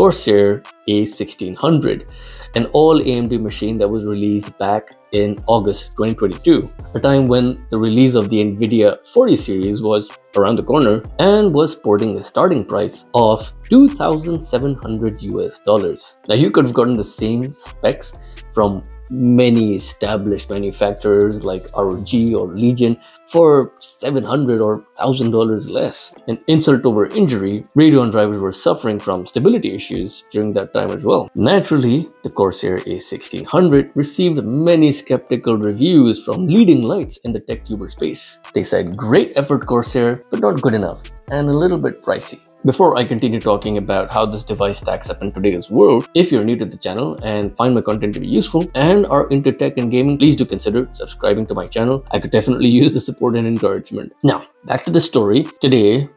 Corsair A1600, an all AMD machine that was released back in August 2022, a time when the release of the NVIDIA 40 series was around the corner and was sporting a starting price of $2,700 US. Now you could have gotten the same specs from many established manufacturers like ROG or Legion for $700 or $1,000 less. And insult over injury, Radeon drivers were suffering from stability issues during that time as well. Naturally, the Corsair A1600 received many skeptical reviews from leading lights in the tech tuber space. They said, "Great effort Corsair, but not good enough and a little bit pricey." Before I continue talking about how this device stacks up in today's world, if you're new to the channel and find my content to be useful and are into tech and gaming, please do consider subscribing to my channel. I could definitely use the support and encouragement. Now, back to the story. Today,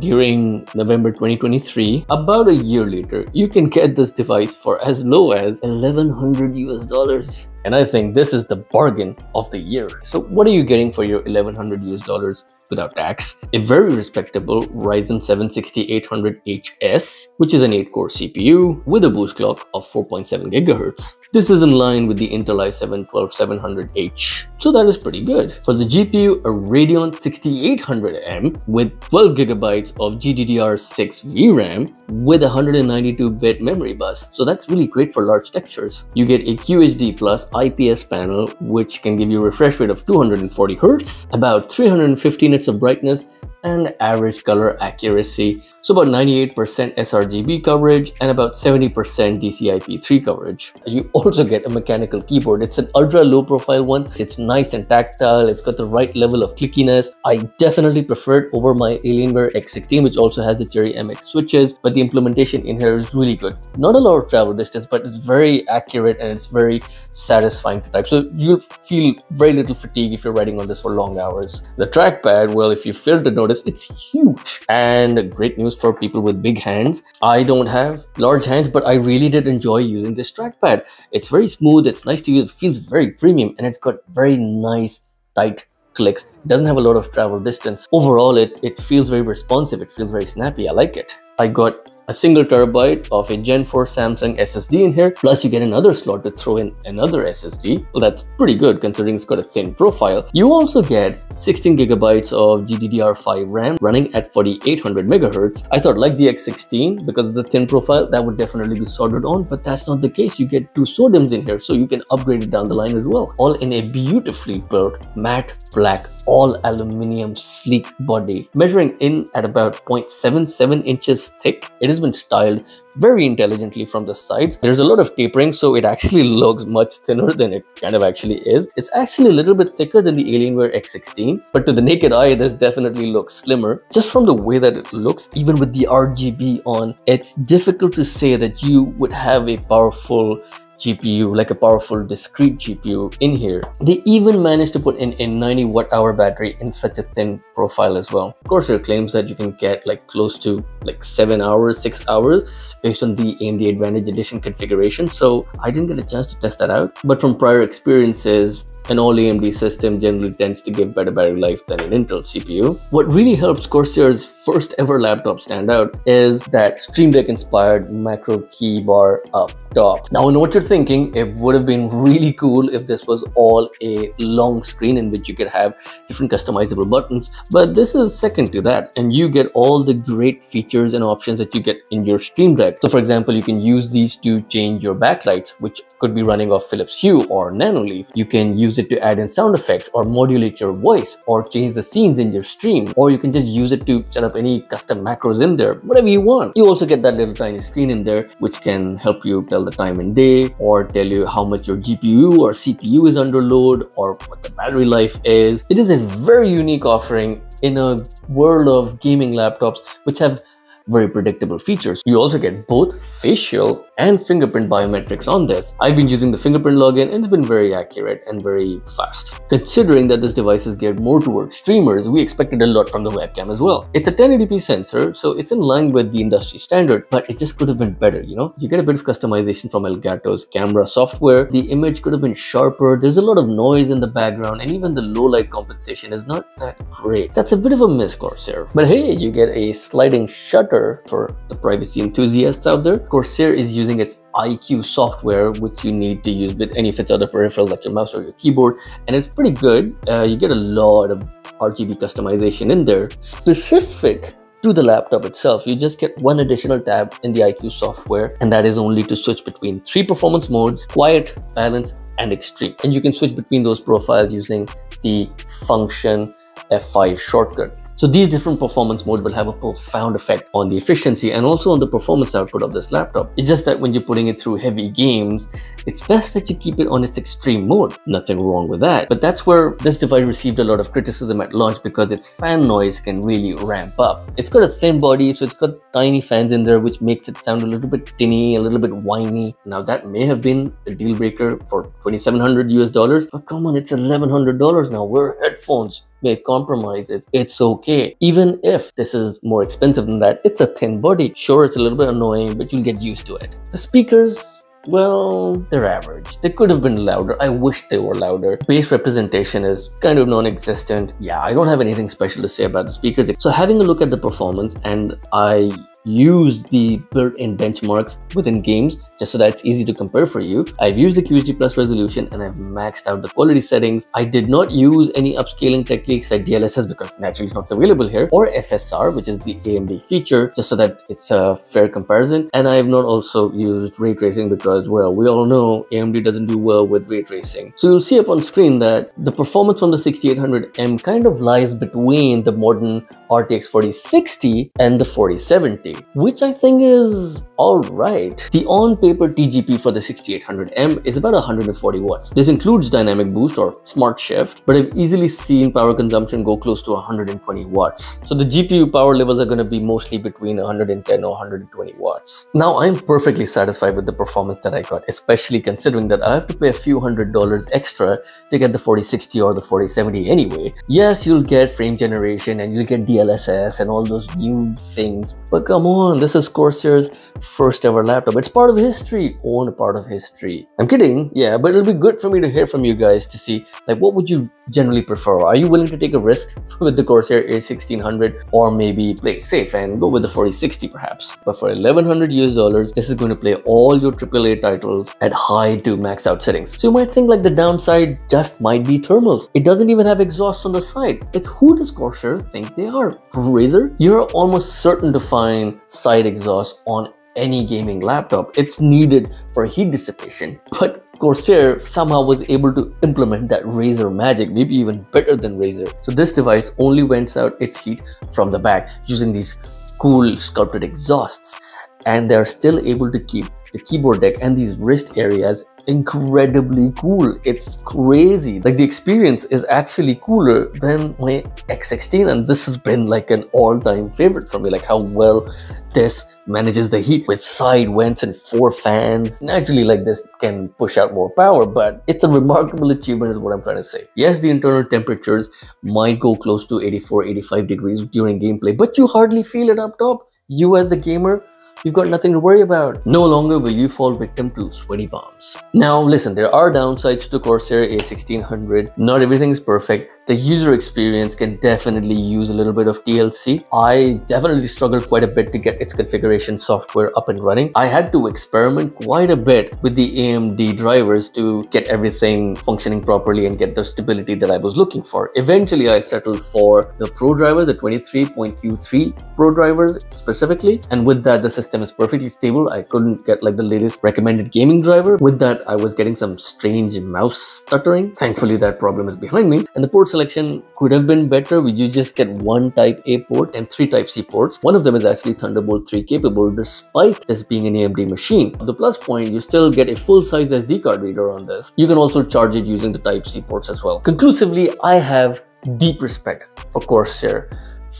during November 2023, about a year later, you can get this device for as low as $1,100 US. And I think this is the bargain of the year. So what are you getting for your $1,100 US without tax? A very respectable Ryzen 7 6800HS, which is an 8-core CPU with a boost clock of 4.7 GHz. This is in line with the Intel i7 12700H. So that is pretty good. For the GPU, a Radeon 6800M with 12 GB of GDDR6 VRAM with a 192-bit memory bus. So that's really great for large textures. You get a QHD Plus IPS panel, which can give you a refresh rate of 240 Hz, about 350 nits of brightness, and average color accuracy. So about 98% sRGB coverage and about 70% DCI-P3 coverage. You also get a mechanical keyboard. It's an ultra low profile one. It's nice and tactile. It's got the right level of clickiness. I definitely prefer it over my Alienware X16, which also has the Cherry MX switches, but the implementation in here is really good. Not a lot of travel distance, but it's very accurate and it's very satisfying to type. So you'll feel very little fatigue if you're writing on this for long hours. The trackpad, well, if you failed to notice, it's huge, and great news for people with big hands. I don't have large hands, but I really did enjoy using this trackpad. It's very smooth, it's nice to use, it feels very premium, and it's got very nice tight clicks. It doesn't have a lot of travel distance. Overall, it feels very responsive, it feels very snappy. I like it. I got a single terabyte of a Gen 4 Samsung SSD in here, plus you get another slot to throw in another SSD. Well, that's pretty good considering it's got a thin profile. You also get 16 GB of GDDR5 RAM running at 4800 MHz. I thought, like the X16, because of the thin profile, that would definitely be soldered on, but that's not the case. You get two SODIMMs in here, so you can upgrade it down the line as well. All in a beautifully built matte black all aluminum sleek body, measuring in at about 0.77 inches thick. It has been styled very intelligently from the sides. There's a lot of tapering, so it actually looks much thinner than it kind of actually is. It's actually a little bit thicker than the Alienware X16, but to the naked eye, this definitely looks slimmer. Just from the way that it looks, even with the RGB on, it's difficult to say that you would have a powerful GPU, like a powerful discrete GPU in here. They even managed to put in a 90 watt-hour battery in such a thin profile as well. Corsair claims that you can get like close to like 7 hours, 6 hours based on the AMD Advantage Edition configuration. So I didn't get a chance to test that out, but from prior experiences, an all AMD system generally tends to give better battery life than an Intel CPU. What really helps Corsair's first ever laptop stand out is that Streamdeck inspired macro key bar up top. Now I know what you're thinking, it would have been really cool if this was all a long screen in which you could have different customizable buttons, but this is second to that, and you get all the great features and options that you get in your Streamdeck. So for example, you can use these to change your backlights, which could be running off Philips Hue or Nanoleaf. You can use it to add in sound effects or modulate your voice or change the scenes in your stream, or you can just use it to set up any custom macros in there, whatever you want. You also get that little tiny screen in there which can help you tell the time and day, or tell you how much your GPU or CPU is under load, or what the battery life is. It is a very unique offering in a world of gaming laptops which have very predictable features. You also get both facial and fingerprint biometrics on this. I've been using the fingerprint login and it's been very accurate and very fast. Considering that this device is geared more towards streamers, we expected a lot from the webcam as well. It's a 1080p sensor, so it's in line with the industry standard, but it just could have been better, you know? You get a bit of customization from Elgato's camera software. The image could have been sharper. There's a lot of noise in the background, and even the low light compensation is not that great. That's a bit of a miss, Corsair. But hey, you get a sliding shutter for the privacy enthusiasts out there. Corsair is using its IQ software, which you need to use with any of its other peripherals like your mouse or your keyboard, and it's pretty good. You get a lot of RGB customization in there specific to the laptop itself. You just get one additional tab in the IQ software, and that is only to switch between 3 performance modes: quiet, balance, and extreme. And you can switch between those profiles using the function F5 shortcut. So these different performance modes will have a profound effect on the efficiency and also on the performance output of this laptop. It's just that when you're putting it through heavy games, it's best that you keep it on its extreme mode. Nothing wrong with that. But that's where this device received a lot of criticism at launch because its fan noise can really ramp up. It's got a thin body, so it's got tiny fans in there, which makes it sound a little bit tinny, a little bit whiny. Now that may have been a deal breaker for $2,700 US, but come on, it's $1,100 now. Where headphones may compromise it, it's okay. Even if this is more expensive than that, it's a thin body. Sure, it's a little bit annoying, but you'll get used to it. The speakers, well, they're average. They could have been louder. I wish they were louder. Bass representation is kind of non-existent. Yeah, I don't have anything special to say about the speakers. So having a look at the performance, and I use the built-in benchmarks within games just so that it's easy to compare for you. I've used the QHD Plus resolution and I've maxed out the quality settings. I did not use any upscaling techniques like DLSS because naturally it's not available here, or FSR, which is the AMD feature, just so that it's a fair comparison. And I have not also used ray tracing because, well, we all know AMD doesn't do well with ray tracing. So you'll see up on screen that the performance from the 6800M kind of lies between the modern RTX 4060 and the 4070. Which I think is alright. The on-paper TGP for the 6800M is about 140 watts. This includes dynamic boost or smart shift, but I've easily seen power consumption go close to 120 watts. So the GPU power levels are going to be mostly between 110 or 120 watts. Now I'm perfectly satisfied with the performance that I got, especially considering that I have to pay a few $100s extra to get the 4060 or the 4070 anyway. Yes, you'll get frame generation and you'll get DLSS and all those new things, but come on, this is Corsair's first ever laptop. It's part of history, own a part of history. I'm kidding, yeah, but it'll be good for me to hear from you guys to see, like, what would you generally prefer? Are you willing to take a risk with the Corsair A1600, or maybe play it safe and go with the 4060 perhaps? But for $1,100 this is going to play all your AAA titles at high to max out settings. So you might think like the downside just might be thermals. It doesn't even have exhaust on the side. Like, who does Corsair think they are? Razer? You're almost certain to find side exhaust on any gaming laptop. It's needed for heat dissipation, but Corsair somehow was able to implement that Razer magic, maybe even better than Razer. So this device only vents out its heat from the back using these cool sculpted exhausts, and they're still able to keep the keyboard deck and these wrist areas incredibly cool. It's crazy. Like, the experience is actually cooler than my X16, and this has been like an all-time favorite for me, like how well this manages the heat with side vents and 4 fans. Naturally, like, this can push out more power, but it's a remarkable achievement is what I'm trying to say. Yes, the internal temperatures might go close to 84-85 degrees during gameplay, but you hardly feel it up top. You as the gamer, you've got nothing to worry about. No longer will you fall victim to sweaty palms. Now listen, there are downsides to Corsair A1600. Not everything is perfect. The user experience can definitely use a little bit of TLC. I definitely struggled quite a bit to get its configuration software up and running. I had to experiment quite a bit with the AMD drivers to get everything functioning properly and get the stability that I was looking for. Eventually, I settled for the Pro driver, the 23.Q3 Pro drivers specifically. And with that, the system is perfectly stable. I couldn't get like the latest recommended gaming driver. With that, I was getting some strange mouse stuttering. Thankfully, that problem is behind me. And the port selection could have been better. You just get 1 Type A port and 3 Type C ports. One of them is actually Thunderbolt 3 capable despite this being an AMD machine. The plus point, you still get a full-size SD card reader on this. You can also charge it using the Type C ports as well. Conclusively, I have deep respect for Corsair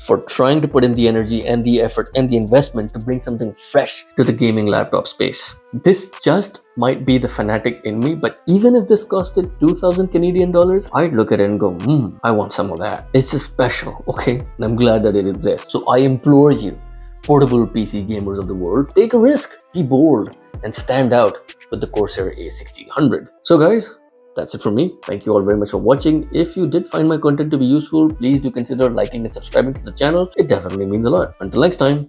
for trying to put in the energy and the effort and the investment to bring something fresh to the gaming laptop space. This just might be the fanatic in me, but even if this costed 2,000 Canadian dollars, I'd look at it and go, I want some of that. It's just special, okay? And I'm glad that it exists. So I implore you, portable PC gamers of the world, take a risk, be bold, and stand out with the Corsair A1600. So guys, that's it from me. Thank you all very much for watching. If you did find my content to be useful, please do consider liking and subscribing to the channel. It definitely means a lot. Until next time.